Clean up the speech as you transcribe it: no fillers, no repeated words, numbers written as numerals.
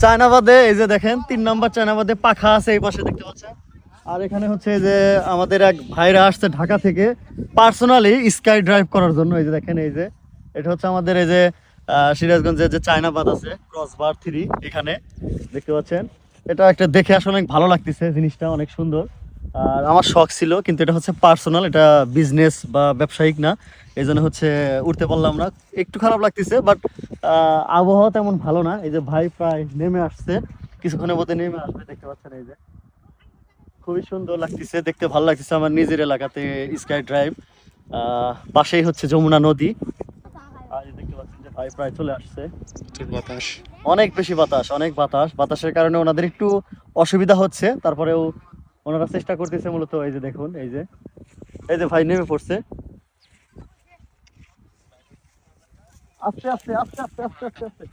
চায়নাবাদে এই যে দেখেন 3 নম্বর চায়নাবাদে পাখা আছে এই পাশে দেখতে পাচ্ছেন। আর এখানে হচ্ছে যে আমাদের এক ভাইরা আসছে ঢাকা থেকে পার্সোনালি স্কাই ড্রাইভ করার জন্য। এই যে দেখেন, এই যে এটা হচ্ছে আমাদের এই যে সিরাজগঞ্জের যে চায়নাবাদ আছে ক্রসবার 3 এখানে দেখতে পাচ্ছেন। এটা একটা দেখে আসলে অনেক ভালো লাগতেছে, জিনিসটা অনেক সুন্দর। আর আমার শখ ছিল, কিন্তু এটা হচ্ছে পার্সোনাল, এটা বিজনেস বা ব্যবসায়িক না, এই জন্য হচ্ছে উঠতে পারলাম না। একটু খারাপ লাগতেছে, বাট আবহাওয়া তেমন ভালো না। এই যে ভাই প্রায় নেমে আসছে, কিছুক্ষণের মধ্যে নেমে আসবে দেখতে পাচ্ছেন। এই যে খুবই সুন্দর লাগতেছে, দেখতে ভালো লাগতেছে। আমার নিজের এলাকাতে স্কাই ড্রাইভ, পাশেই হচ্ছে যমুনা নদী। আর এই দেখতে পাচ্ছেন যে ভাই প্রায় চলে আসছে। বাতাস। অনেক বেশি বাতাস, অনেক বাতাস, বাতাসের কারণে ওনাদের একটু অসুবিধা হচ্ছে, তারপরেও ওনারা চেষ্টা করতেছে মূলত। এই যে দেখুন, এই যে এই যে ভাই নেমে পড়ছে। আস্তে আস্তে আস্তে আস্তে আস্তে আস্তে আস্তে